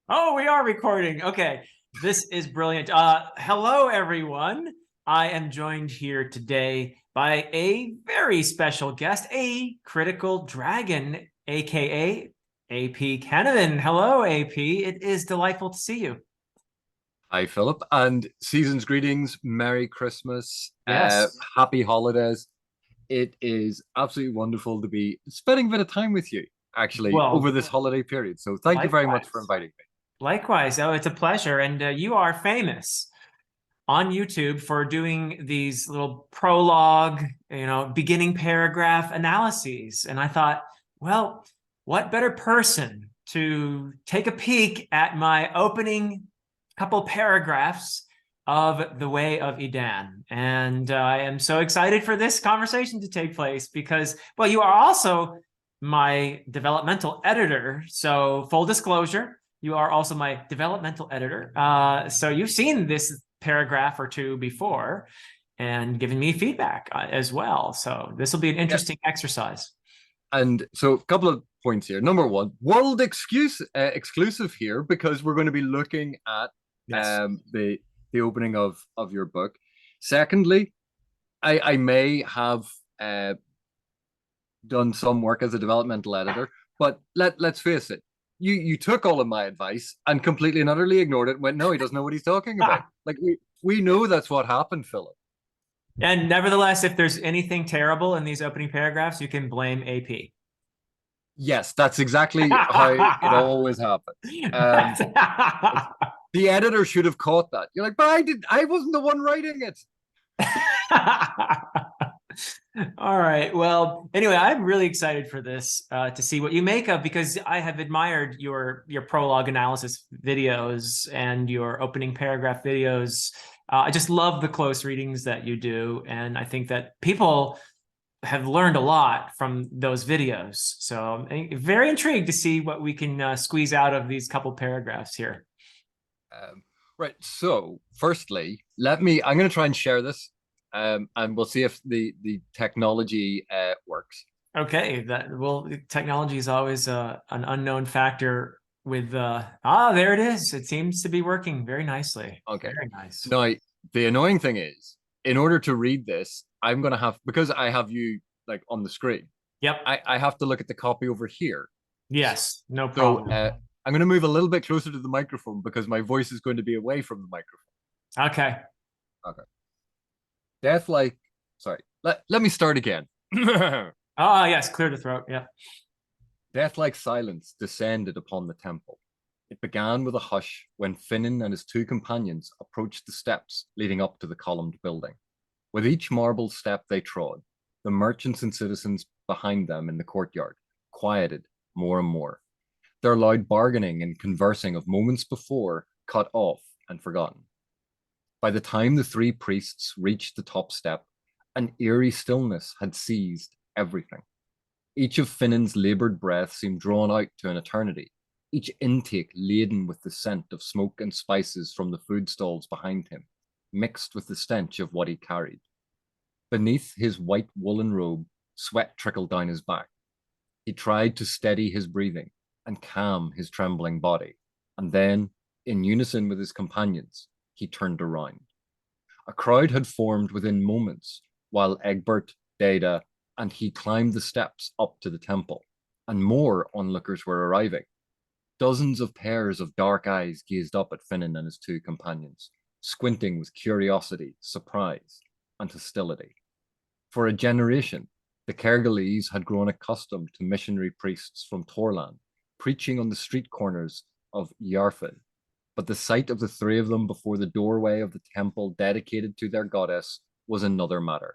Oh, we are recording. Okay. This is brilliant. Hello, everyone. I am joined here today by a very special guest, a critical dragon, aka AP Canavan. Hello, AP. It is delightful to see you. Hi, Philip, and season's greetings. Merry Christmas. Yes. Happy holidays. It is absolutely wonderful to be spending a bit of time with you, actually, over Well, this holiday period. So thank you very much for likewise. inviting me. Likewise. Oh, it's a pleasure. And you are famous on YouTube for doing these little prologue, beginning paragraph analyses. And I thought, well, what better person to take a peek at my opening couple paragraphs of The Way of Edan. And I am so excited for this conversation to take place because, well, you are also my developmental editor. So full disclosure, you are also my developmental editor. So you've seen this paragraph or two before and given me feedback as well. So this will be an Yeah, interesting exercise. and so a couple of points here. Number one, world exclusive here because we're going to be looking at Yes. the opening of your book. Secondly, I may have done some work as a developmental editor, but let's face it, you took all of my advice and completely and utterly ignored it and went, no, he doesn't know what he's talking about. Like we know that's what happened, Philip. And nevertheless, if there's anything terrible in these opening paragraphs, you can blame AP. Yes, that's exactly how it always happens. Um, the editor should have caught that. You're like, but I wasn't the one writing it. All right. Well, anyway, I'm really excited for this to see what you make of because I have admired your prologue analysis videos and your opening paragraph videos. I just love the close readings that you do, and I think that people have learned a lot from those videos. So I'm very intrigued to see what we can squeeze out of these couple paragraphs here. Um, right. So, firstly, I'm going to try and share this, and we'll see if the technology works. Okay, technology is always an unknown factor with there it is. It seems to be working very nicely. Okay. Very nice. Now, the annoying thing is, in order to read this, I'm going to have, because I have you like on the screen, Yep. I have to look at the copy over here. Yes, no So, problem. I'm going to move a little bit closer to the microphone because my voice is going to be away from the microphone. Okay. Okay. Death like, sorry, let me start again. Oh, yes, clear the throat. Yeah. Death-like silence descended upon the temple. It began with a hush when Finnan and his two companions approached the steps leading up to the columned building. With each marble step they trod, the merchants and citizens behind them in the courtyard quieted more and more, their loud bargaining and conversing of moments before cut off and forgotten. By the time the three priests reached the top step, an eerie stillness had seized everything. Each of Finnan's labored breaths seemed drawn out to an eternity, each intake laden with the scent of smoke and spices from the food stalls behind him, mixed with the stench of what he carried. Beneath his white woolen robe, sweat trickled down his back. He tried to steady his breathing and calm his trembling body, and then, in unison with his companions, he turned around. A crowd had formed within moments while Egbert, Data, and he climbed the steps up to the temple, and more onlookers were arriving. Dozens of pairs of dark eyes gazed up at Finnan and his two companions, squinting with curiosity, surprise, and hostility. For a generation, the Kergalese had grown accustomed to missionary priests from Torland, preaching on the street corners of Yarfin. But the sight of the three of them before the doorway of the temple dedicated to their goddess was another matter.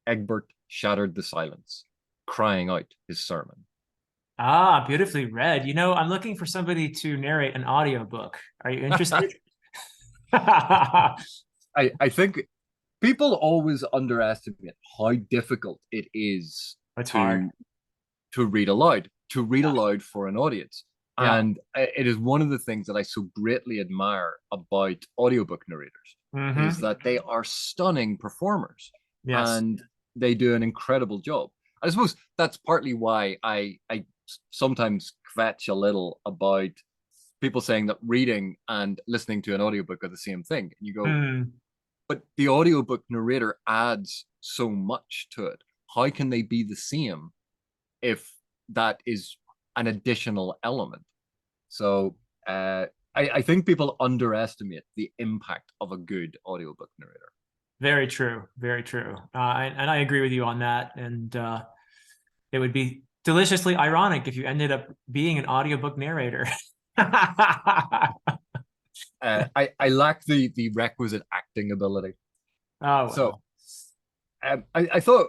Egbert shattered the silence, crying out his sermon. Ah, beautifully read. I'm looking for somebody to narrate an audiobook. Are you interested? I think people always underestimate how difficult it is It's hard. to read aloud, Yeah. for an audience. Yeah. And it is one of the things that I so greatly admire about audiobook narrators is Hmm. that they are stunning performers Yes. and they do an incredible job. I suppose that's partly why I sometimes kvetch a little about people saying that reading and listening to an audiobook are the same thing. And you go, Mm. but the audiobook narrator adds so much to it. How can they be the same if that is an additional element? So I think people underestimate the impact of a good audiobook narrator. Very true. Very true. And I agree with you on that. And it would be deliciously ironic if you ended up being an audiobook narrator. I lack the requisite acting ability. Oh, So well. I thought,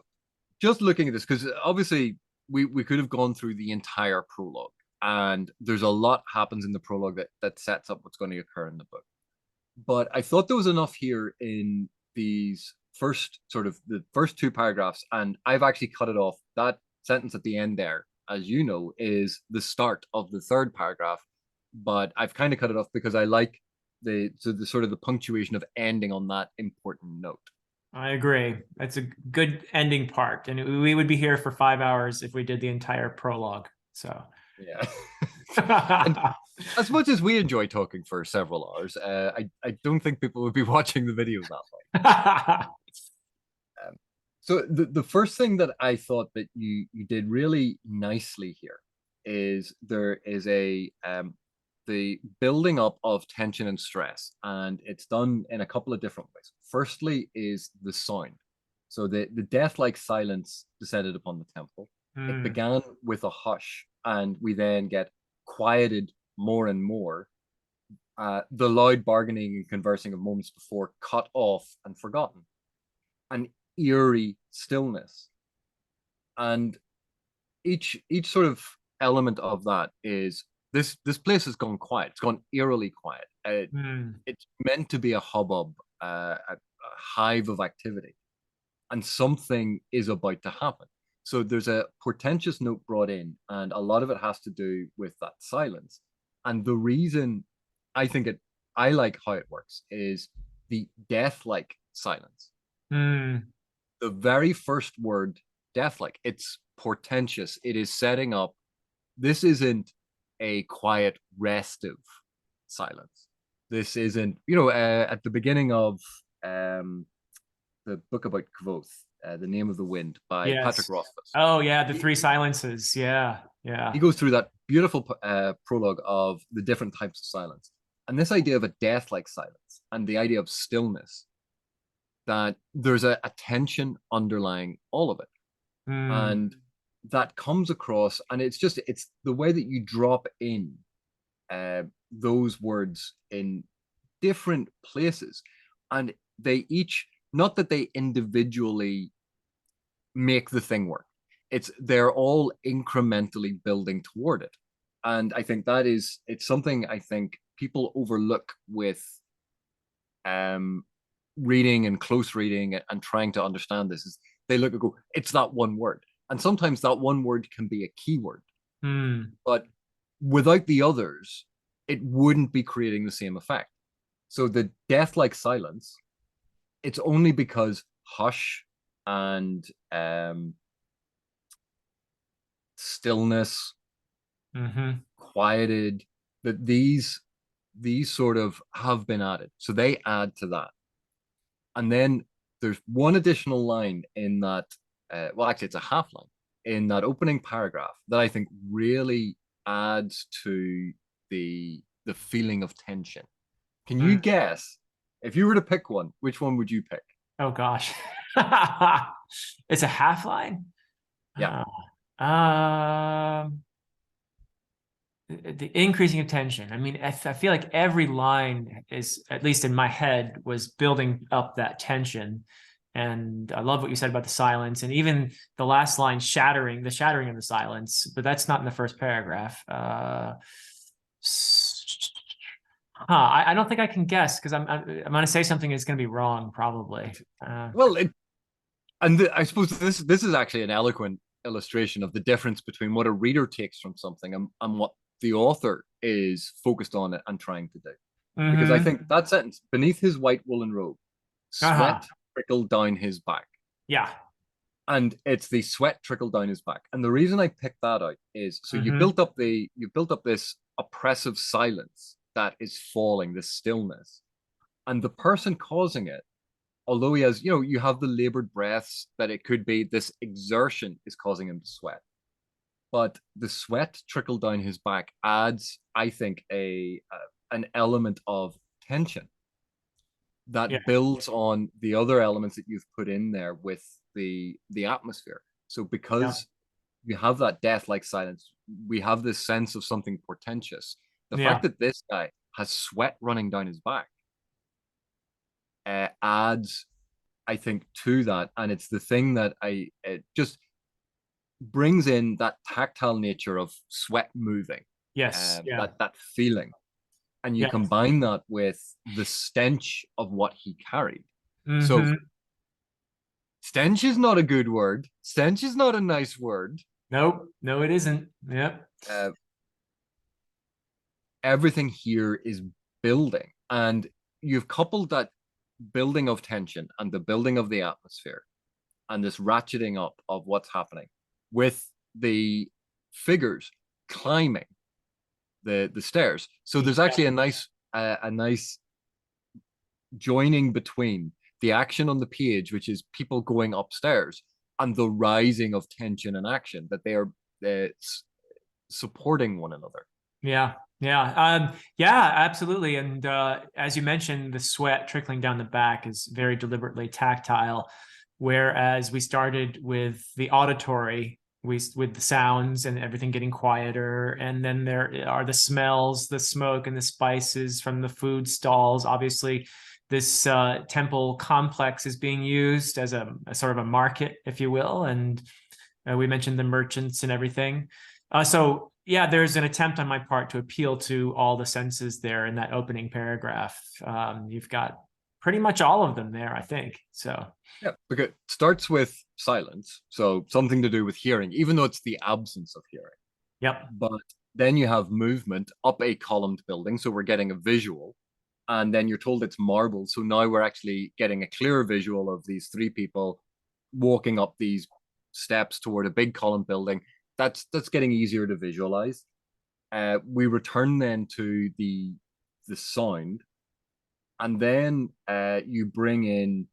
just looking at this, because obviously we could have gone through the entire prologue, and there's a lot happens in the prologue that sets up what's going to occur in the book. But I thought there was enough here in these the first two paragraphs, and I've actually cut it off. That sentence at the end there, as you know, is the start of the third paragraph, but I've kind of cut it off because I like the sort of the punctuation of ending on that important note. I agree. That's a good ending part. And we would be here for 5 hours if we did the entire prologue. So, Yeah. And as much as we enjoy talking for several hours, I don't think people would be watching the videos that way. So the first thing that I thought that you did really nicely here is there is the building up of tension and stress, and it's done in a couple of different ways. Firstly is the sound. So the death-like silence descended upon the temple. It began with a hush, and we then get quieted more and more. The loud bargaining and conversing of moments before cut off and forgotten. An eerie stillness. And each sort of element of that is this place has gone quiet. It's gone eerily quiet. It's meant to be a hubbub, a hive of activity, and something is about to happen. So there's a portentous note brought in, and a lot of it has to do with that silence. And the reason I think I like how it works is the death-like silence. The very first word, death-like, it's portentous. It is setting up. This isn't a quiet, restive silence. This isn't, at the beginning of the book about Kvothe, The Name of the Wind by Patrick Yes. Rothfuss. Oh, yeah. The three silences. Yeah. Yeah. He goes through that beautiful prologue of the different types of silence. And this idea of a death-like silence and the idea of stillness, that there's a tension underlying all of it. And that comes across, and it's the way that you drop in those words in different places, and they each, not that they individually make the thing work, they're all incrementally building toward it. And I think it's something I think people overlook with reading and close reading and trying to understand this. Is they look and go, it's that one word, and sometimes that one word can be a keyword, but without the others it wouldn't be creating the same effect. So the death-like silence, it's only because hush and stillness, quieted, that these sort of have been added. So they add to that. And then there's one additional line in that, well, actually, it's a half line in that opening paragraph that I think really adds to the feeling of tension. Can you guess, if you were to pick one, which one would you pick? Oh, gosh. It's a half line? Yeah. The increasing of tension. I mean, I feel like every line is, at least in my head, was building up that tension. And I love what you said about the silence, and even the last line, the shattering of the silence, but that's not in the first paragraph. I don't think I can guess, because I'm going to say something that's going to be wrong, probably. Well, I suppose this is actually an eloquent illustration of the difference between what a reader takes from something and what the author is focused on it and trying to do. Because I think that sentence, beneath his white woolen robe, sweat trickled down his back. Yeah. And it's the sweat trickled down his back. And the reason I picked that out is, so you built up this oppressive silence that is falling, this stillness. And the person causing it, although he has, you have the labored breaths that it could be this exertion is causing him to sweat. But the sweat trickle down his back adds, I think, an element of tension Yeah. that builds on the other elements that you've put in there with the atmosphere. So Yeah. because you have that death-like silence, we have this sense of something portentous. The Yeah. fact that this guy has sweat running down his back adds, I think, to that, and it's the thing that it just brings in that tactile nature of sweat moving, Yes. Yeah. that feeling, and you Yeah. combine that with the stench of what he carried. So Hmm. stench is not a good word. Stench is not a nice word. Nope. No, it isn't. Yep. Uh, Everything here is building, and you've coupled that building of tension and the building of the atmosphere and this ratcheting up of what's happening with the figures climbing the stairs. So there's actually a nice joining between the action on the page, which is people going upstairs, and the rising of tension and action, that they are supporting one another. Yeah. Yeah. Yeah, absolutely. And as you mentioned, the sweat trickling down the back is very deliberately tactile. Whereas we started with the auditory, with the sounds and everything getting quieter. And then there are the smells, the smoke and the spices from the food stalls. Obviously, this temple complex is being used as a sort of a market, if you will. And we mentioned the merchants and everything. So yeah, there's an attempt on my part to appeal to all the senses there in that opening paragraph. You've got pretty much all of them there, I think. So yeah, because it starts with silence, so something to do with hearing, even though it's the absence of hearing. Yep. But then you have movement up a columned building, so we're getting a visual, and then you're told it's marble, so now we're actually getting a clearer visual of these three people walking up these steps toward a big column building. That's getting easier to visualize. We return then to the sound, and then you bring in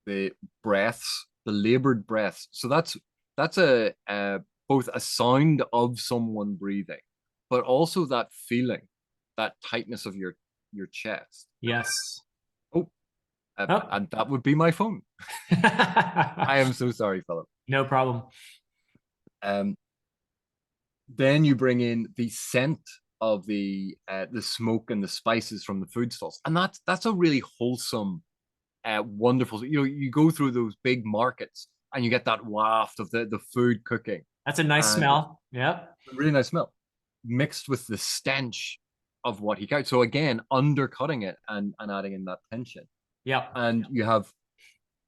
the breaths, the labored breaths. So that's a both a sound of someone breathing, but also that feeling, that tightness of your chest. Yes. Oh, Oh. and that would be my phone. I am so sorry, Philip. No problem. Um, then you bring in the scent of the smoke and the spices from the food stalls, and that's a really wholesome, wonderful. You go through those big markets and you get that waft of the food cooking, That's a nice and smell. Yep. a really nice smell mixed with the stench of what he carried. So again, undercutting it and adding in that tension. Yep. And you have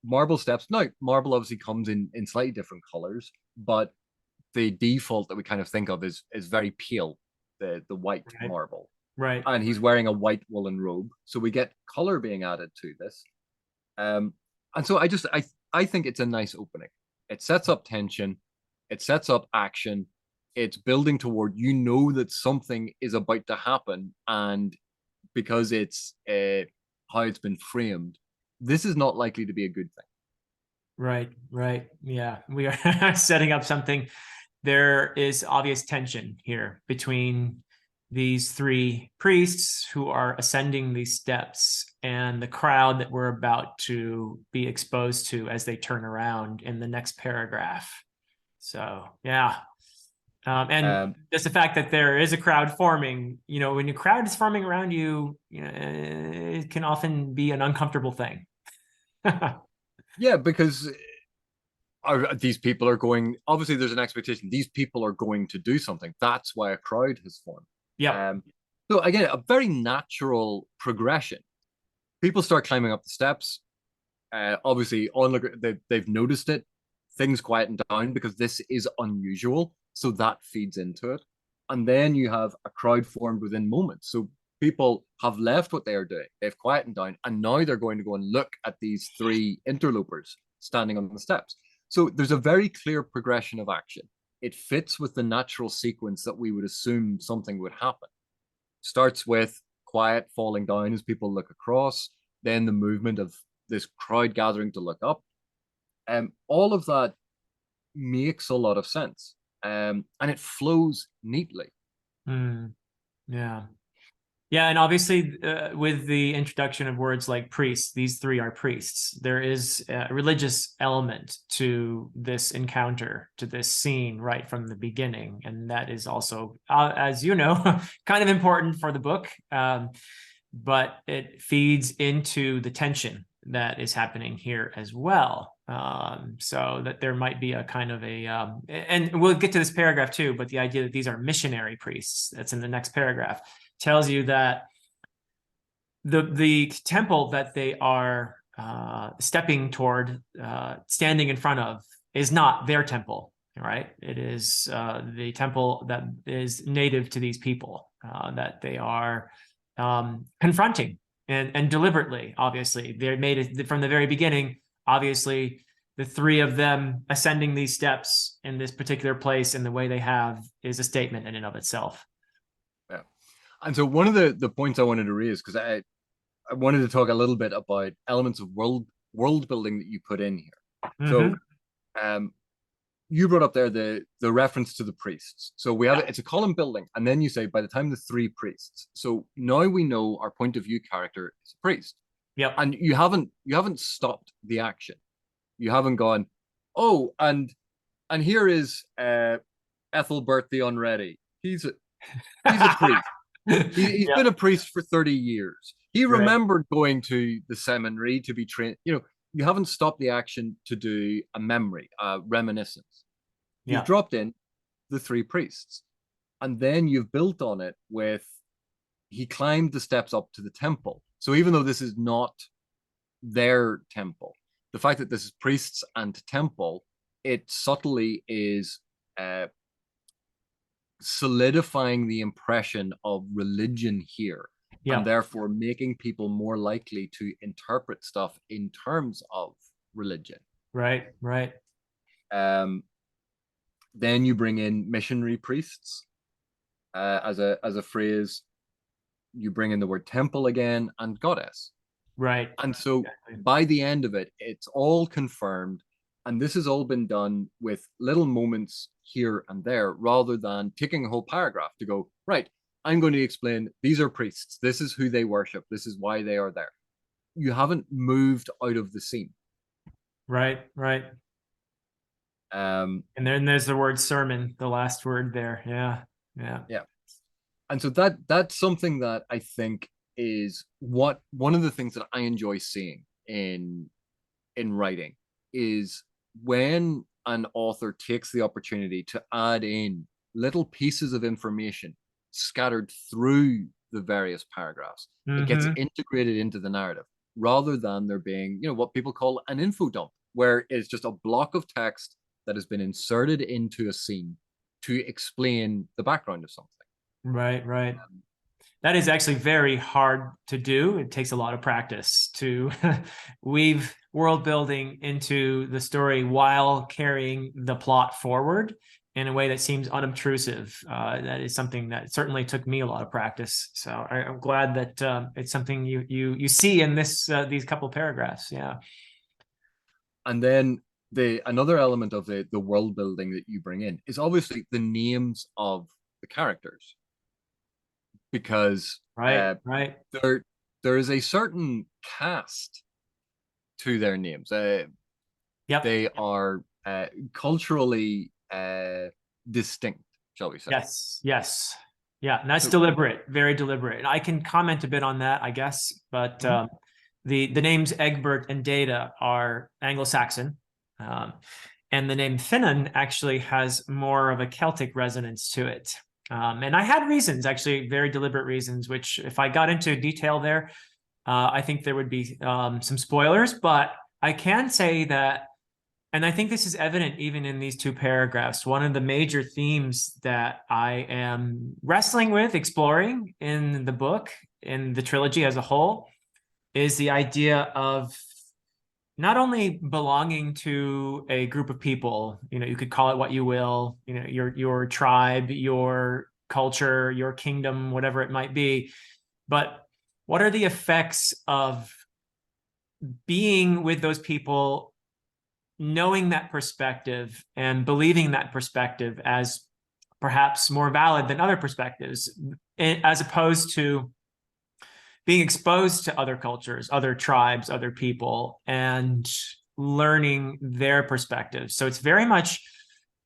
marble steps. Now, marble obviously comes in slightly different colors, but the default that we kind of think of is very pale, the white Right. marble. Right. And he's wearing a white woolen robe. So we get color being added to this. And so I think it's a nice opening. It sets up tension, it sets up action, it's building toward, that something is about to happen, and because it's how it's been framed, this is not likely to be a good thing. Right. Right. Yeah. We are setting up something. There is obvious tension here between these three priests who are ascending these steps and the crowd that we're about to be exposed to as they turn around in the next paragraph. So, yeah. And just the fact that there is a crowd forming, when a crowd is forming around you, it can often be an uncomfortable thing. Yeah, because these people are going, obviously there's an expectation, these people are going to do something. That's why a crowd has formed. Yeah. So again, a very natural progression. People start climbing up the steps. Obviously, they've noticed it. Things quieten down because this is unusual. So that feeds into it. And then you have a crowd formed within moments. So people have left what they are doing. They've quietened down. And now they're going to go and look at these three interlopers standing on the steps. So there's a very clear progression of action. it fits with the natural sequence that we would assume something would happen. Starts with quiet falling down as people look across, then the movement of this crowd gathering to look up. All of that makes a lot of sense, and it flows neatly. Yeah. Yeah, and obviously with the introduction of words like priests, these three are priests. There is a religious element to this encounter, to this scene right from the beginning. And that is also, as you know, kind of important for the book. But it feeds into the tension that is happening here as well. So that there might be a kind of a, and we'll get to this paragraph too, but the idea that these are missionary priests, that's in the next paragraph, tells you that the temple that they are stepping toward, standing in front of, is not their temple, right? It is the temple that is native to these people, that they are confronting and deliberately. Obviously, they made it from the very beginning. Obviously, the three of them ascending these steps in this particular place in the way they have is a statement in and of itself. Yeah. And so one of the points I wanted to raise, because I wanted to talk a little bit about elements of world building that you put in here. Mm-hmm. So you brought up there the reference to the priests. So we have it's a column building, and then you say by the time the three priests. So now we know our point of view character is a priest. Yep. And you haven't stopped the action. You haven't gone, oh, and here is Ethelbert the Unready. He's a priest. He's been a priest for 30 years. He remembered going to the seminary to be trained. You haven't stopped the action to do a memory, a reminiscence. You've dropped in the three priests. And then you've built on it with, he climbed the steps up to the temple. So even though this is not their temple, the fact that this is priests and temple, it subtly is solidifying the impression of religion here, and therefore making people more likely to interpret stuff in terms of religion. Right. Then you bring in missionary priests as a phrase. You bring in the word temple again and goddess. Right. And so by the end of it, it's all confirmed. And this has all been done with little moments here and there, rather than taking a whole paragraph to go, right, I'm going to explain these are priests. This is who they worship. This is why they are there. You haven't moved out of the scene. Right. And then there's the word sermon, the last word there. Yeah. And so that's something that I think is one of the things that I enjoy seeing in writing, is when an author takes the opportunity to add in little pieces of information scattered through the various paragraphs. It gets integrated into the narrative, rather than there being, what people call an info dump, where it's just a block of text that has been inserted into a scene to explain the background of something. Right. That is actually very hard to do. It takes a lot of practice to weave world building into the story while carrying the plot forward in a way that seems unobtrusive. That is something that certainly took me a lot of practice. So I'm glad that it's something you see in these couple paragraphs. Yeah. And then another element of the world building that you bring in is obviously the names of the characters. Because right. there is a certain caste to their names. They are culturally distinct, shall we say? Yes. Yeah, and that's deliberate, very deliberate. And I can comment a bit on that, I guess. But the names Egbert and Data are Anglo-Saxon, and the name Finan actually has more of a Celtic resonance to it. And I had reasons, actually, very deliberate reasons, which if I got into detail there, I think there would be some spoilers. But I can say that, and I think this is evident even in these two paragraphs, one of the major themes that I am wrestling with, exploring in the book, in the trilogy as a whole, is the idea of not only belonging to a group of people, you could call it what you will, your tribe, your culture, your kingdom, whatever it might be, but what are the effects of being with those people, knowing that perspective and believing that perspective as perhaps more valid than other perspectives, as opposed to being exposed to other cultures, other tribes, other people, and learning their perspectives. So it's very much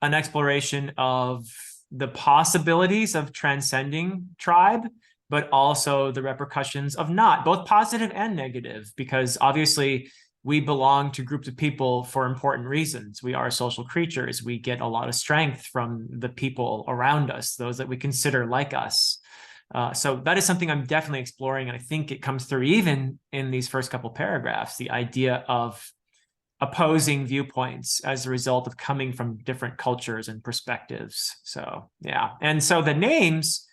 an exploration of the possibilities of transcending tribe, but also the repercussions of not, both positive and negative, because obviously we belong to groups of people for important reasons. We are social creatures. We get a lot of strength from the people around us, those that we consider like us. So that is something I'm definitely exploring. And I think it comes through even in these first couple paragraphs, the idea of opposing viewpoints as a result of coming from different cultures and perspectives. So, yeah. And so the names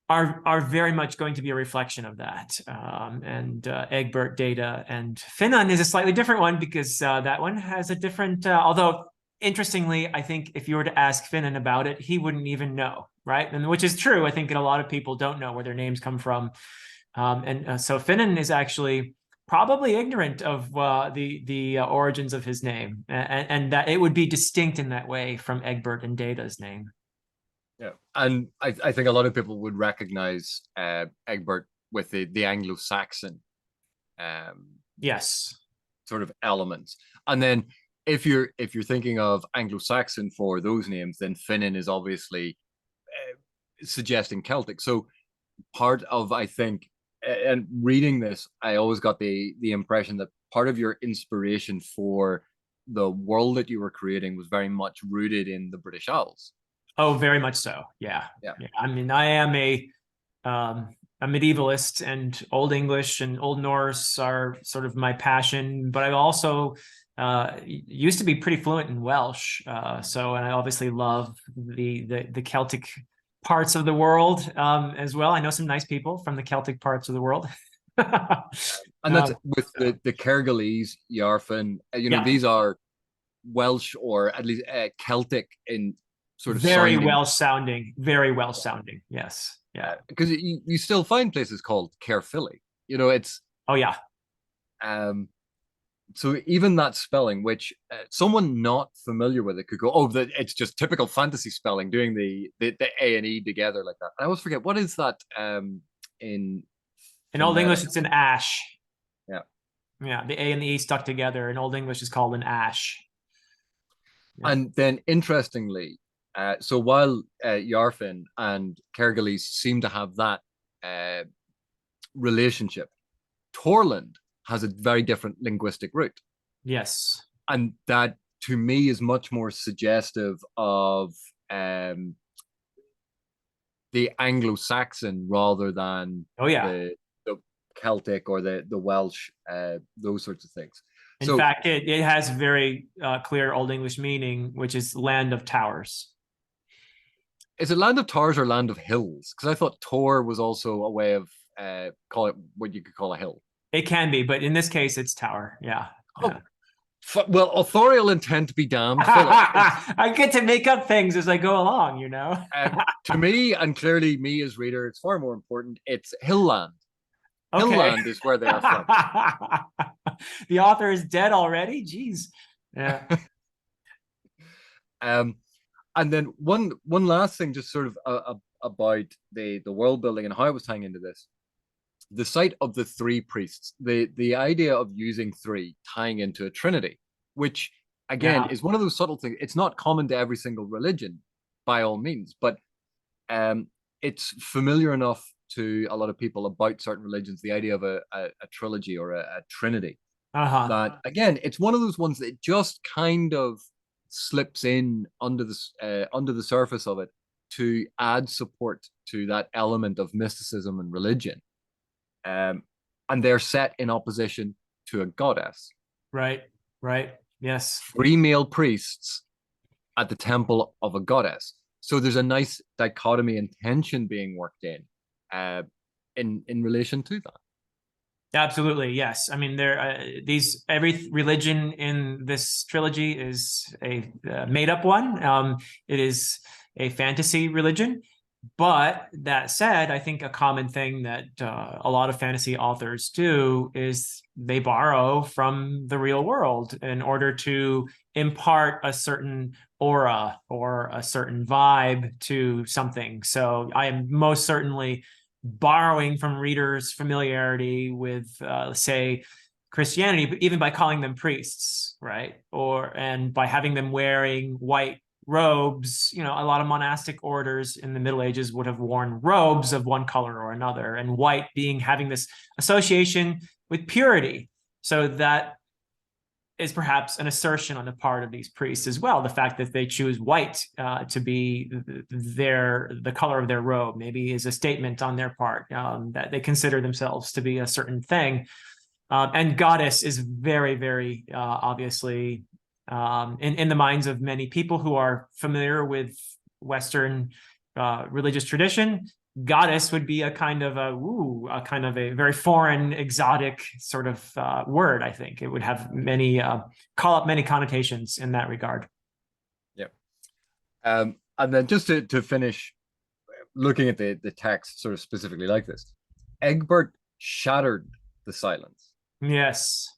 are very much going to be a reflection of that. Egbert, Data, and Finan is a slightly different one because that one has a different, although interestingly, I think if you were to ask Finan about it, he wouldn't even know, right? And which is true. I think that a lot of people don't know where their names come from. So Finan is actually probably ignorant of the origins of his name, and that it would be distinct in that way from Egbert and Data's name. Yeah, and I think a lot of people would recognize Egbert with the Anglo-Saxon yes, sort of elements, and then if you're thinking of Anglo-Saxon for those names, then Finnan is obviously suggesting Celtic. So part of, I think, and reading this, I always got the impression that part of your inspiration for the world that you were creating was very much rooted in the British Isles. Oh, very much so. Yeah. Yeah. I mean, I am a medievalist, and Old English and Old Norse are sort of my passion, but I also used to be pretty fluent in Welsh. And I obviously love the Celtic parts of the world as well. I know some nice people from the Celtic parts of the world. And that's with the Kergalese, Yarfin, Yeah. these are Welsh or at least Celtic in sort of very sounding. very well sounding. Yes. Yeah. Because you still find places called Caerphilly. It's Oh yeah. So even that spelling, which someone not familiar with it could go, oh, it's just typical fantasy spelling, doing the A and E together like that. I always forget, what is that in Old English? It's an ash. Yeah. Yeah, the A and the E stuck together. In Old English is called an ash. Yeah. And then interestingly, so while Yarfin and Kergalese seem to have that relationship, Torland has a very different linguistic root. Yes. And that, to me, is much more suggestive of the Anglo-Saxon rather than the Celtic or the Welsh, those sorts of things. In fact, it has very clear Old English meaning, which is land of towers. Is it land of towers or land of hills? Because I thought Tor was also a way of call it what you could call a hill. It can be, but in this case, it's tower. Yeah. Oh, well, authorial intent be damned. I get to make up things as I go along, To me, and clearly me as reader, it's far more important. It's hillland. Okay. Hillland is where they are from. The author is dead already? Jeez. Yeah. And then one last thing, just sort of about the world building and how it was tying into this. The sight of the three priests, the idea of using three tying into a trinity, which again is one of those subtle things. It's not common to every single religion, by all means, but it's familiar enough to a lot of people about certain religions, the idea of a trilogy or a trinity. That again, it's one of those ones that just kind of slips in under the surface of it to add support to that element of mysticism and religion. And they're set in opposition to a goddess. Right. Yes. 3 male priests at the temple of a goddess. So there's a nice dichotomy and tension being worked in relation to that. Absolutely, yes. I mean, every religion in this trilogy is a made up one. It is a fantasy religion. But that said, I think a common thing that a lot of fantasy authors do is they borrow from the real world in order to impart a certain aura or a certain vibe to something. So I am most certainly borrowing from readers' familiarity with, say, Christianity, but even by calling them priests, right? And by having them wearing white robes. A lot of monastic orders in the Middle Ages would have worn robes of one color or another, and white having this association with purity. So that is perhaps an assertion on the part of these priests as well. The fact that they choose white to be the color of their robe maybe is a statement on their part that they consider themselves to be a certain thing. And goddess is very, very obviously in the minds of many people who are familiar with Western religious tradition. Goddess would be a kind of a very foreign, exotic sort of word. I think it would have call up many connotations in that regard. Yeah. And then just to finish looking at the text sort of specifically like this, Egbert shattered the silence. Yes.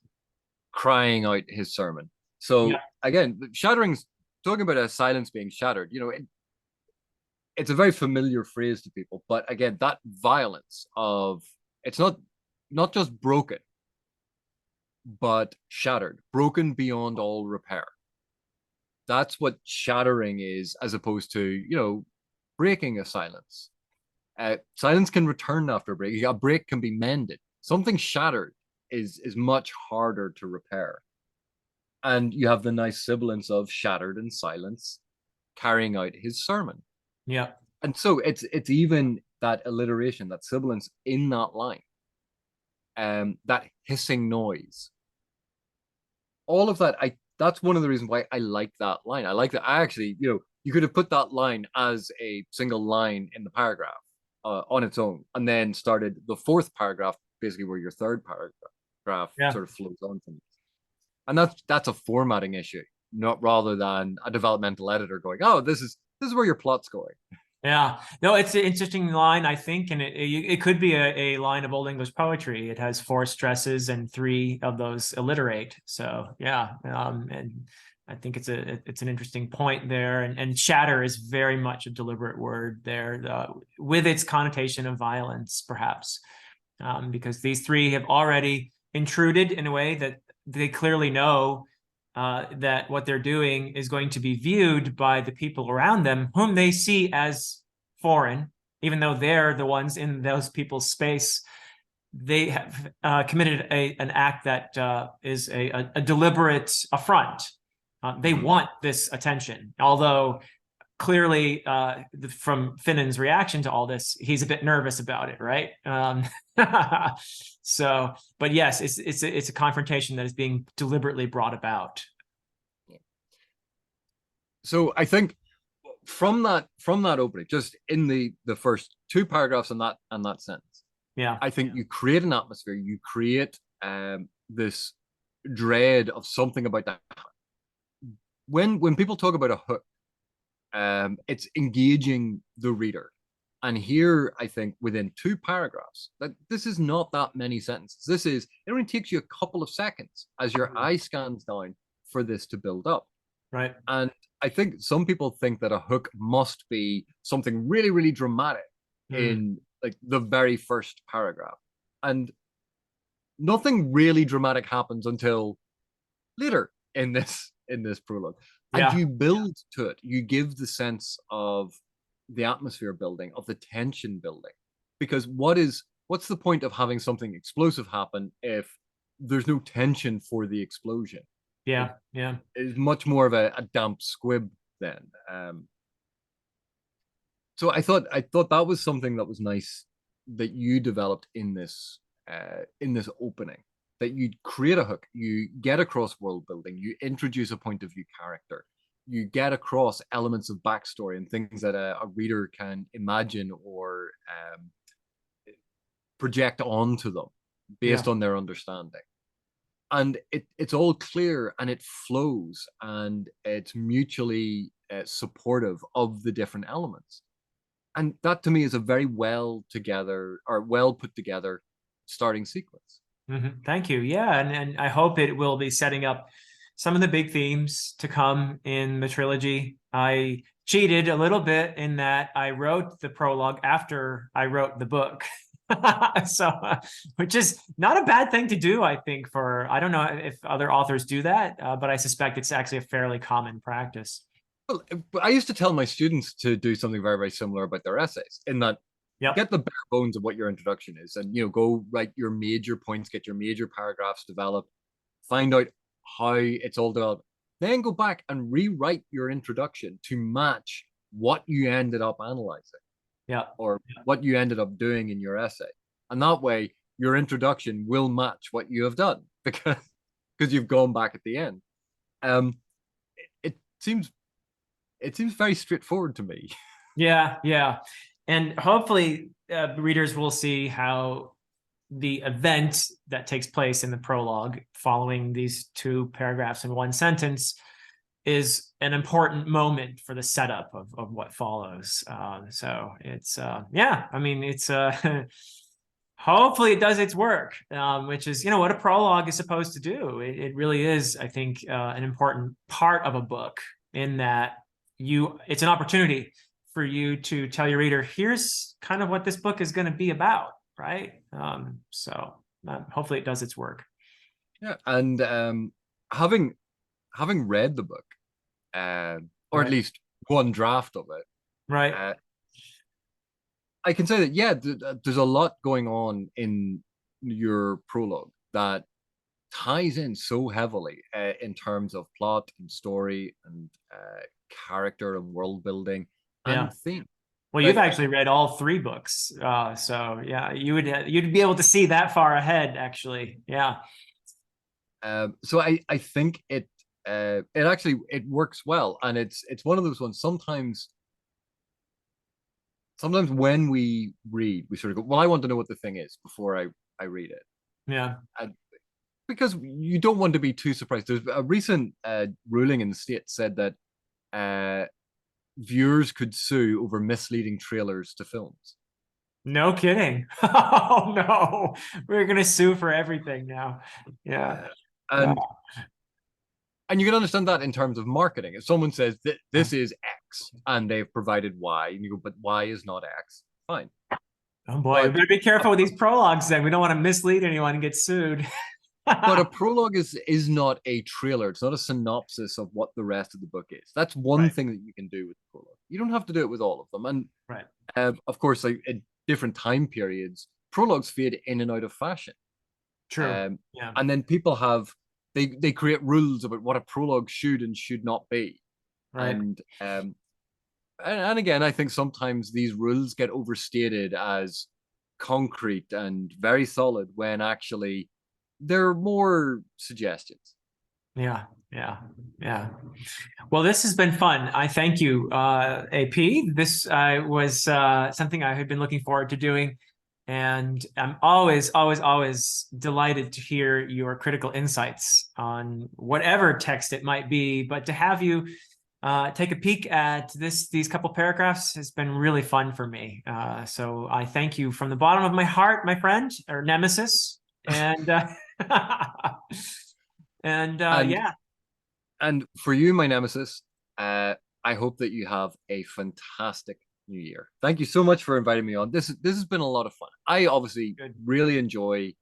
Crying out his sermon. So again, shattering's talking about a silence being shattered. It's a very familiar phrase to people, but again, that violence of it's not just broken, but shattered, broken beyond all repair. That's what shattering is, as opposed to breaking a silence. Silence can return after a break. A break can be mended. Something shattered is much harder to repair. And you have the nice sibilance of shattered in silence carrying out his sermon. Yeah. And so it's even that alliteration, that sibilance in that line, that hissing noise. All of that, that's one of the reasons why I like that line. I like that. I actually, you could have put that line as a single line in the paragraph on its own, and then started the fourth paragraph, basically where your third paragraph sort of flows on from it. And that's a formatting issue, not rather than a developmental editor going, oh, this is where your plot's going. Yeah, no, it's an interesting line, I think, and it could be a line of Old English poetry. It has 4 stresses and 3 of those alliterate. So yeah, and I think it's an interesting point there. And shatter is very much a deliberate word there, with its connotation of violence, perhaps, because these 3 have already intruded in a way that they clearly know that what they're doing is going to be viewed by the people around them, whom they see as foreign, even though they're the ones in those people's space. They have committed an act that is a deliberate affront. They want this attention, although clearly from Finnan's reaction to all this, he's a bit nervous about it, right? So, but yes, it's a confrontation that is being deliberately brought about. So I think from that opening, just in the first 2 paragraphs in that sentence, I think you create an atmosphere, you create this dread of something about that. When people talk about a hook, it's engaging the reader. And here, I think within 2 paragraphs, that this is not that many sentences. It only takes you a couple of seconds as your eye scans down for this to build up. Right. And I think some people think that a hook must be something really, really dramatic in like the very first paragraph. And nothing really dramatic happens until later in this prologue. And you build to it. You give the sense of the atmosphere building, of the tension building. Because what's the point of having something explosive happen if there's no tension for the explosion? It's much more of a damp squib then. So I thought that was something that was nice that you developed in this opening, that you create a hook, you get across world building, you introduce a point of view character, you get across elements of backstory and things that a reader can imagine or project onto them based on their understanding. And it's all clear and it flows and it's mutually supportive of the different elements. And that to me is a very well put together starting sequence. Thank you. Yeah, and I hope it will be setting up some of the big themes to come in the trilogy. I cheated a little bit in that I wrote the prologue after I wrote the book. So, which is not a bad thing to do, I think, I don't know if other authors do that, but I suspect it's actually a fairly common practice. Well, I used to tell my students to do something very, very similar about their essays, in that get the bare bones of what your introduction is, and go write your major points, get your major paragraphs developed, find out how it's all developed, then go back and rewrite your introduction to match what you ended up analyzing. Or what you ended up doing in your essay. And that way your introduction will match what you have done because you've gone back at the end. It seems very straightforward to me. Yeah. And hopefully readers will see how the event that takes place in the prologue following these 2 paragraphs in 1 sentence is an important moment for the setup of what follows. So it's, I mean, it's, hopefully it does its work, which is, what a prologue is supposed to do. It really is, I think, an important part of a book in that it's an opportunity for you to tell your reader, here's kind of what this book is going to be about, right? So hopefully it does its work. Yeah, and having read the book, or at least one draft of it, right? I can say that there's a lot going on in your prologue that ties in so heavily in terms of plot and story and character and world building and theme. Well, you've actually read all 3 books, so yeah, you'd be able to see that far ahead, actually. Yeah. So I think it actually works well, and it's one of those ones. Sometimes when we read, we sort of go, well, I want to know what the thing is before I read it. Yeah. Because you don't want to be too surprised. There's a recent ruling in the state said that viewers could sue over misleading trailers to films. No kidding. Oh no, we're gonna sue for everything now. Yeah. And you can understand that in terms of marketing. If someone says that this is X and they've provided Y, and you go, but Y is not X, fine. Oh boy, we better be careful with these prologues then. We don't want to mislead anyone and get sued. But a prologue is not a trailer. It's not a synopsis of what the rest of the book is. That's one thing that you can do with the prologue. You don't have to do it with all of them. And of course, like at different time periods, prologues fade in and out of fashion. True. And then people they create rules about what a prologue should and should not be. And again, I think sometimes these rules get overstated as concrete and very solid when actually they're more suggestions. Yeah. Well, this has been fun. I thank you, AP. This was something I had been looking forward to doing. And I'm always delighted to hear your critical insights on whatever text it might be. But to have you take a peek at these couple paragraphs has been really fun for me. So I thank you from the bottom of my heart, my friend, or Nemesis. And and for you, my Nemesis, I hope that you have a fantastic new year. Thank you so much for inviting me on. This has been a lot of fun. I obviously really enjoy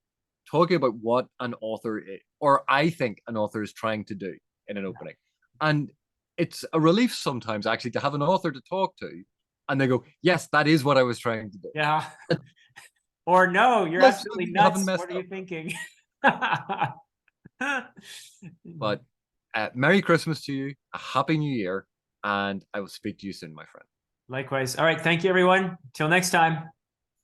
talking about what an author or I think an author is trying to do in an opening. And it's a relief sometimes actually to have an author to talk to and they go, yes, that is what I was trying to do. Yeah. Or no, you're absolutely nuts. What are you thinking? But Merry Christmas to you, a Happy New Year, and I will speak to you soon, my friend. Likewise. All right. Thank you, everyone. Till next time.